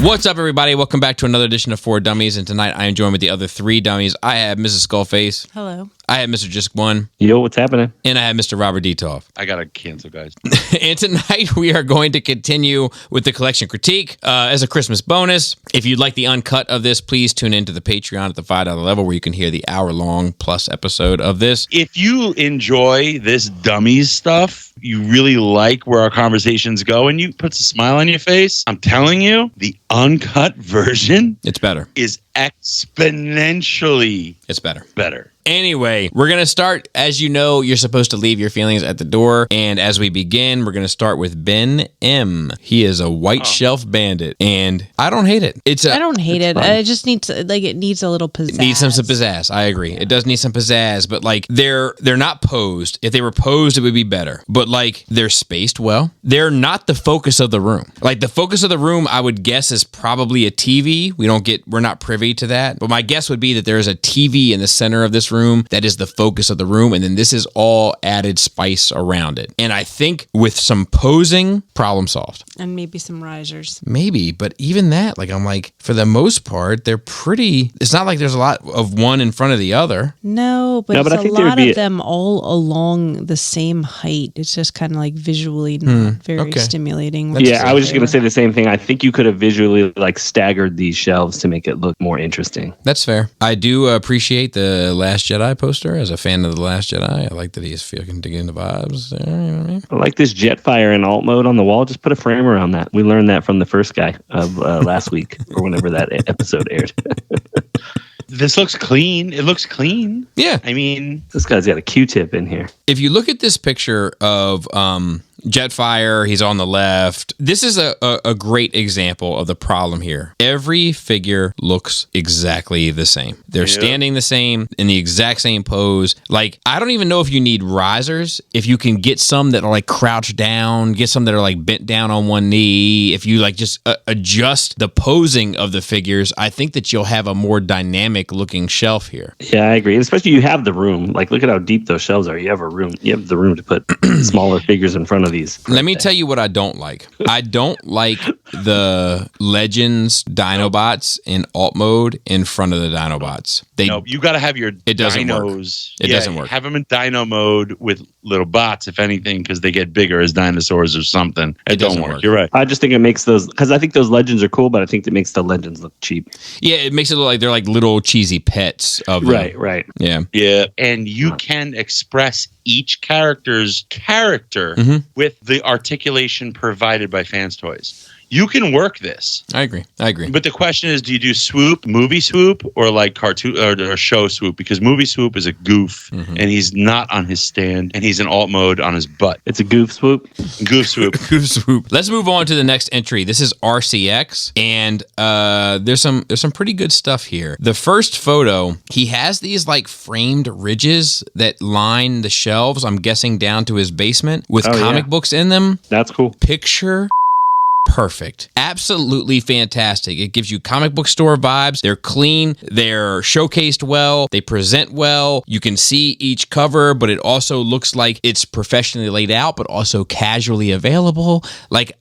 What's up, everybody? Welcome back to another edition of 4 Dummies, and tonight I am joined with the other 3 dummies. I have Mrs. Skullface. Hello. I have Mr. Just One. Yo, what's happening? And I have Mr. Robert Detoff. I gotta cancel, guys. And tonight we are going to continue with the collection critique as a Christmas bonus. If you'd like the uncut of this, please tune into the Patreon at the $5 level where you can hear the hour-long plus episode of this. If you enjoy this Dummies stuff, you really like where our conversations go, and you puts a smile on your face, I'm telling you, the uncut version It's better. is exponentially It's better. better. Anyway, we're going to start. As you know, you're supposed to leave your feelings at the door. And as we begin, we're going to start with Ben M. He is a white shelf bandit. And I don't hate it. I don't hate it. I just need to, it needs a little pizzazz. It needs some pizzazz. I agree. It does need some pizzazz, but they're not posed. If they were posed, it would be better. But they're spaced well. They're not the focus of the room. The focus of the room, I would guess, is probably a TV. We're not privy to that. But my guess would be that there is a TV in the center of this room that is the focus of the room, and then this is all added spice around it. And I think with some posing, problem solved. And maybe some risers. Maybe, but even that, for the most part, they're pretty. It's not like there's a lot of one in front of the other. No, but it's a lot of them all along the same height. It's just kind of visually not very stimulating. I was just going to say the same thing. I think you could have visually staggered these shelves to make it look more interesting. That's fair. I do appreciate the Last Jedi poster. As a fan of The Last Jedi, I like that he's fucking digging the vibes there, you know what I mean? I like this Jetfire in alt mode on the wall. Just put a frame around that. We learned that from the first guy of last week or whenever that episode aired. This looks clean. It looks clean. Yeah. I mean, this guy's got a Q-tip in here. If you look at this picture of Jetfire, he's on the left. This is a great example of the problem here. Every figure looks exactly the same. They're standing the same, in the exact same pose. I don't even know if you need risers. If you can get some that are crouched down, get some that are bent down on one knee. If you just adjust the posing of the figures, I think that you'll have a more dynamic looking shelf here. Yeah, I agree. And especially you have the room. Look at how deep those shelves are. You have the room to put smaller figures in front of these. Let me tell you what I don't like. I don't like the Legends Dinobots in alt mode in front of the Dinobots. No, you got to have your doesn't dinos. It doesn't work. Have them in dino mode with little bots, if anything, because they get bigger as dinosaurs or something. It don't work. You're right. I just think it makes those, because I think those Legends are cool, but I think it makes the Legends look cheap. Yeah, it makes it look like they're little cheesy pets of them. Right. Yeah. Yeah, and you can express each character's character with the articulation provided by Fans Toys. You can work this. I agree. But the question is, do you do swoop, movie swoop, or cartoon or show swoop? Because movie swoop is a goof, and he's not on his stand, and he's in alt mode on his butt. It's a goof swoop. Goof swoop. Goof swoop. Let's move on to the next entry. This is RCX, and there's some pretty good stuff here. The first photo, he has these framed ridges that line the shelves. I'm guessing down to his basement with comic books in them. That's cool. Picture perfect. Absolutely fantastic. It gives you comic book store vibes. They're clean. They're showcased well. They present well. You can see each cover, but it also looks like it's professionally laid out, but also casually available.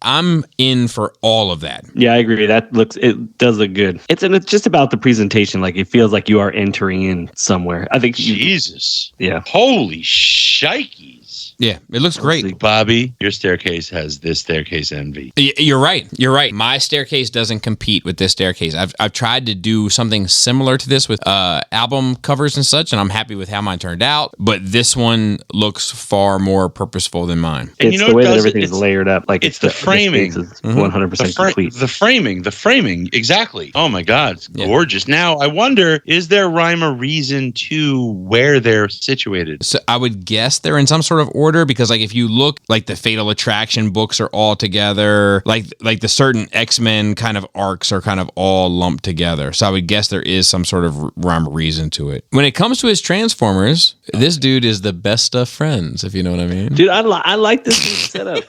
I'm in for all of that. Yeah, I agree. It does look good. It's just about the presentation. It feels like you are entering in somewhere. I think Jesus. Yeah. Holy shnikes. Yeah, it looks great. Bobby, your staircase has this staircase envy. You're right. My staircase doesn't compete with this staircase. I've tried to do something similar to this with album covers and such, and I'm happy with how mine turned out. But this one looks far more purposeful than mine. It's the way that everything's layered up. It's the framing. It's 100% complete. The framing, exactly. Oh my God, it's gorgeous. Now, I wonder, is there rhyme or reason to where they're situated? So I would guess they're in some sort of order, because if you look, the Fatal Attraction books are all together, like the certain X-Men kind of arcs are kind of all lumped together. So I would guess there is some sort of rhyme or reason to it. When it comes to his Transformers, this dude is the best of friends, if you know what I mean. Dude, I like this setup.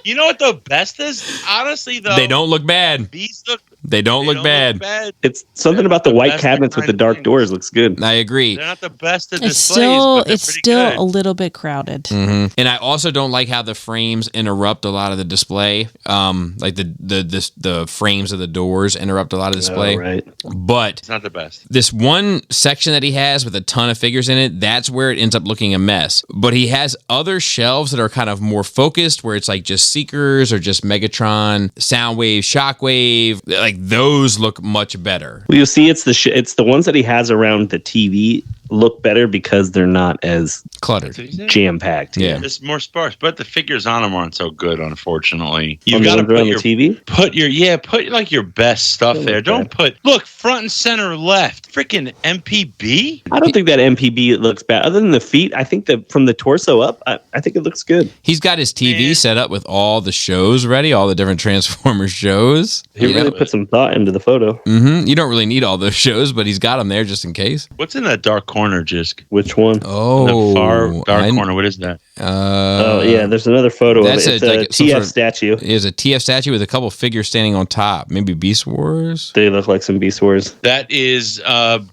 You know what the best is? Honestly, though, they don't look bad. These look They don't look bad. It's something about the white cabinets with the dark doors looks good. I agree. They're not the best of displays, it's still a little bit crowded. Mm-hmm. And I also don't like how the frames interrupt a lot of the display. Like the frames of the doors interrupt a lot of the display. Right. But it's not the best. This one section that he has with a ton of figures in it, that's where it ends up looking a mess. But he has other shelves that are kind of more focused, where it's like just Seekers or just Megatron, Soundwave, Shockwave. Like those look much better. Well, you'll see it's the ones that he has around the TV look better because they're not as cluttered, jam-packed. Yeah, it's more sparse, but the figures on them aren't so good, unfortunately. You've got to put your TV. Put like your best stuff there. Don't look front and center left. Freaking MPB. I don't think that MPB looks bad. Other than the feet, I think that from the torso up, I think it looks good. He's got his TV set up with all the shows ready, all the different Transformers shows. He really put some thought into the photo. Mm-hmm. You don't really need all those shows, but he's got them there just in case. What's in that dark corner, Jisk? Which one? Oh, the far dark corner. What is that? Yeah, there's another photo of it. It's a TF statue. It's a TF statue with a couple figures standing on top. Maybe Beast Wars? They look like some Beast Wars. That is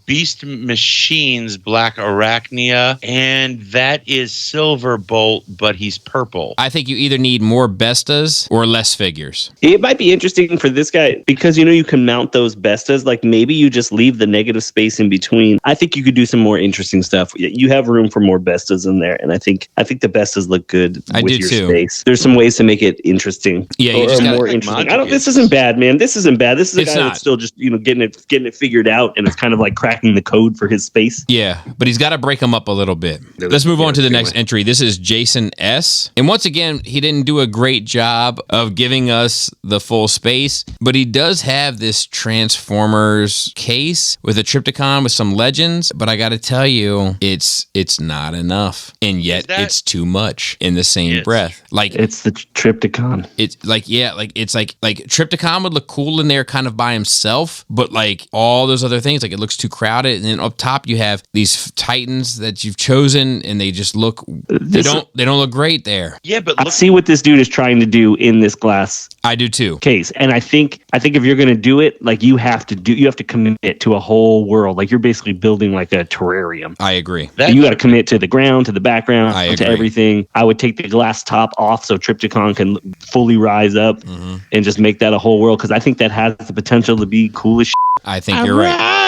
Beast Machines Black Arachnia, and that is Silverbolt, but he's purple. I think you either need more Bestas or less figures. It might be interesting for this guy because, you can mount those Bestas. Like maybe you just leave the negative space in between. I think you could do some more interesting stuff. You have room for more Bestas in there, and I think the Bestas look good with your space. There's some ways to make it interesting. Yeah, you just more interesting. This isn't bad, man. This isn't bad. This is a guy that's still just getting it figured out, and it's kind of like cracking the code for his space. Yeah, but he's got to break them up a little bit. Let's move on to the next entry. This is Jason S. And once again, he didn't do a great job of giving us the full space, but he does have this Transformers case with a Trypticon with some legends. But I got to tell you, it's not enough, and yet it's too much in the same breath. Like it's the Trypticon. It's like Trypticon would look cool in there, kind of by himself, but like all those other things, like it looks too crowded. And then up top, you have these Titans that you've chosen, and they just look they don't look great there. Yeah, but I see what this dude is trying to do in this glass. I do too. Case, and I think if you're going to do it, like you have to commit to a whole world. Like you're basically building like a terrarium. I agree. You got to commit to the ground, to the background, to everything. I would take the glass top off so Trypticon can fully rise up and just make that a whole world, because I think that has the potential to be cool as shit. I think you're right.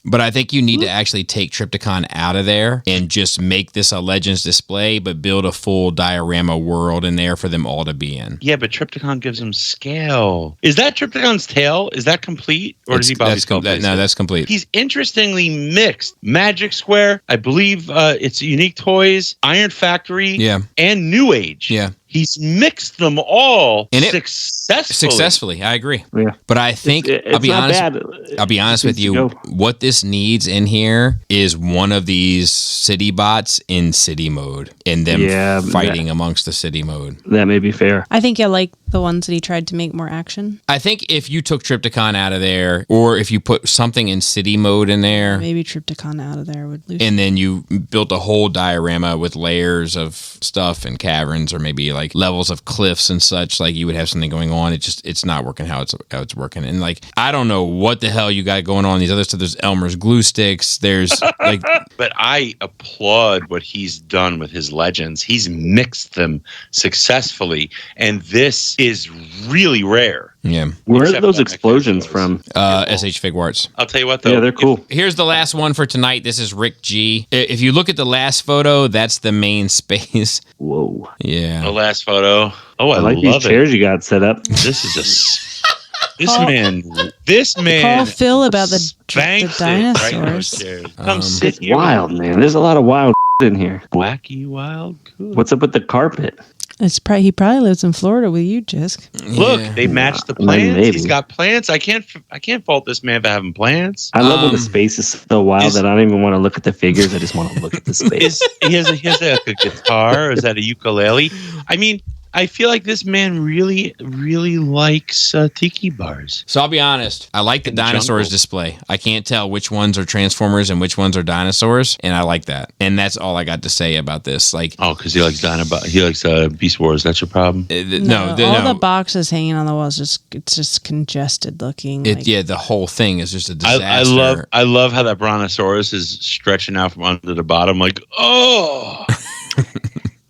But I think you need to actually take Trypticon out of there and just make this a Legends display, but build a full diorama world in there for them all to be in. Yeah, but Trypticon gives him scale. Is that Trypticon's tail? Is that complete? Or does he Bobby Skullface? No, that's complete. He's interestingly mixed. Magic Square, I believe it's Unique Toys, Iron Factory, and New Age. Yeah. He's mixed them all successfully. I agree. Yeah. But I think I'll be honest with you. What this needs in here is one of these city bots in city mode and them fighting amongst the city mode. That may be fair. I think I like the ones that he tried to make more action. I think if you took Trypticon out of there, or if you put something in city mode in there, maybe Trypticon out of there would lose. And then you built a whole diorama with layers of stuff and caverns, or maybe like levels of cliffs and such, like you would have something going on. It's not working how it's working. And like, I don't know what the hell you got going on these other stuff. There's Elmer's glue sticks. There's like, but I applaud what he's done with his legends. He's mixed them successfully, and this is really rare. Yeah. Where are those explosions from? SH Figuarts. I'll tell you what, though. Yeah, they're cool. Here's the last one for tonight. This is Rick G. If you look at the last photo, that's the main space. Whoa. Yeah. The last photo. Oh, I like love these chairs you got set up. This is just... This man. Call Phil about the dinosaurs. It's wild, man. There's a lot of wild in here. Wacky wild. Cool. What's up with the carpet? He probably lives in Florida with you, Jisk. Look, they matched the plants. He's got plants. I can't fault this man for having plants. I love when the space is so wild that I don't even want to look at the figures. I just want to look at the space. He has a guitar. Or is that a ukulele? I mean, I feel like this man really, really likes tiki bars. So I'll be honest. I like the dinosaurs display. I can't tell which ones are Transformers and which ones are dinosaurs, and I like that. And that's all I got to say about this. Like, because he likes Beast Wars. That's your problem. No, the boxes hanging on the walls it's just congested looking. The whole thing is just a disaster. I love how that Brontosaurus is stretching out from under the bottom. Like, oh.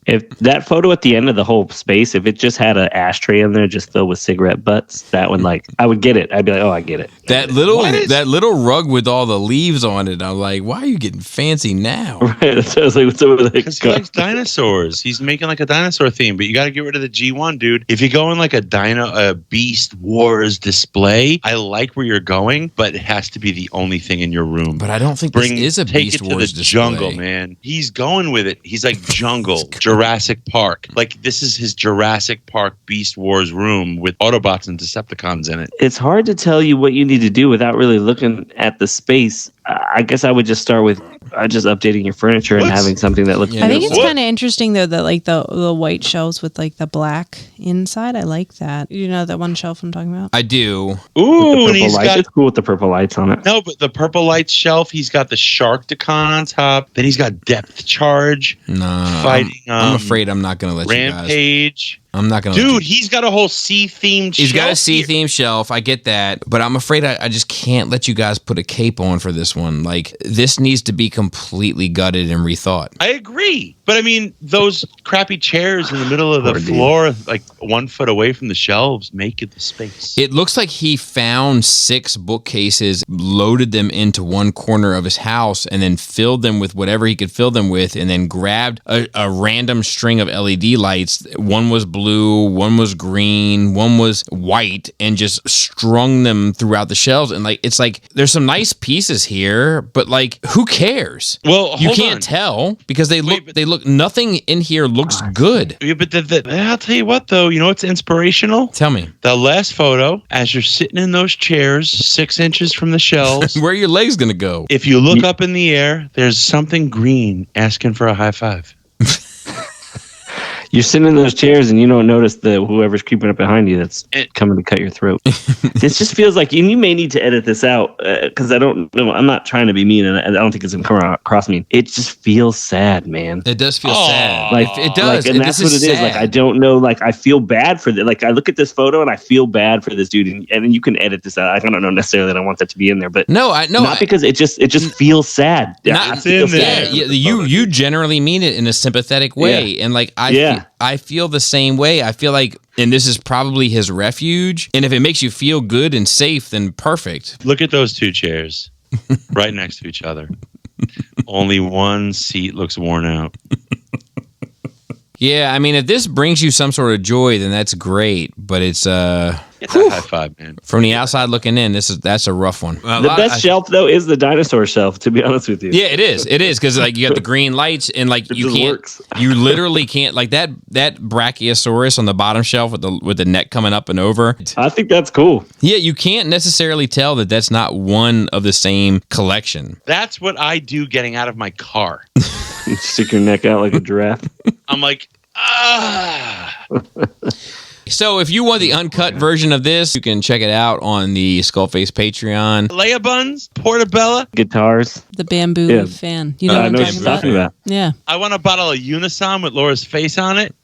If that photo at the end of the whole space, if it just had an ashtray in there just filled with cigarette butts, that one, like, I would get it. I'd be like, oh, I get it. That little rug with all the leaves on it, I'm like, why are you getting fancy now? Right. So I was like, what's over there? Because he likes dinosaurs. He's making like a dinosaur theme, but you got to get rid of the G1, dude. If you go in like a Beast Wars display, I like where you're going, but it has to be the only thing in your room. But I don't think this is a Beast Wars display. Jungle, man. He's going with it. He's like jungle. Jurassic Park. Like, this is his Jurassic Park Beast Wars room with Autobots and Decepticons in it. It's hard to tell you what you need to do without really looking at the space. I guess I would just start with just updating your furniture and having something that looks. I think it's kind of interesting though that like the white shelves with like the black inside. I like that. You know that one shelf I'm talking about? I do. Ooh, and he's got it's cool with the purple lights on it. No, but the purple lights shelf. He's got the Sharkticon on top. Then he's got Depth Charge. Fighting. I'm afraid I'm not going to let Rampage. you guys. I'm not going to. Dude, he's got a whole sea-themed shelf. He's got a sea-themed shelf. I get that. But I'm afraid I just can't let you guys put a cape on for this one. Like, this needs to be completely gutted and rethought. I agree. But, I mean, those crappy chairs in the middle of the floor, like 1 foot away from the shelves, make it the space. It looks like he found 6 bookcases, loaded them into one corner of his house, and then filled them with whatever he could fill them with, and then grabbed a random string of LED lights. One was blue, one was green, one was white, and just strung them throughout the shelves. And like, it's like there's some nice pieces here, but like, who cares? Well, you can't tell because they look. Nothing in here looks good. Yeah, but I'll tell you what, though. You know what's inspirational? Tell me. The last photo, as you're sitting in those chairs, 6 inches from the shelves. Where are your legs gonna go? If you look up in the air, there's something green asking for a high five. You're sitting in those chairs and you don't notice whoever's creeping up behind you that's coming to cut your throat. This just feels like, and you may need to edit this out because I don't know. I'm not trying to be mean, and I don't think it's going to come across mean. It just feels sad, man. It does feel sad. Like it does, and that's what it is. Like I don't know. Like I feel bad for that. Like I look at this photo and I feel bad for this dude, and you can edit this out. I don't know necessarily that I want that to be in there, but not because it just feels sad. Not in there. You generally mean it in a sympathetic way, and like I feel the same way. I feel like, and this is probably his refuge. And if it makes you feel good and safe, then perfect. Look at those 2 chairs right next to each other. Only one seat looks worn out. Yeah, I mean, if this brings you some sort of joy, then that's great. But it's get that high five, man. From the outside looking in, that's a rough one. The best shelf though is the dinosaur shelf. To be honest with you, yeah, it is because like you got the green lights and like you literally can't like that Brachiosaurus on the bottom shelf with the neck coming up and over. I think that's cool. Yeah, you can't necessarily tell that that's not one of the same collection. That's what I do getting out of my car. Stick your neck out like a giraffe. I'm like, So if you want the uncut version of this, you can check it out on the Skullface Patreon. Leia buns, portabella, guitars, the bamboo fan. You know what I'm talking about? Yeah. Yeah. I want a bottle of Unison with Laura's face on it.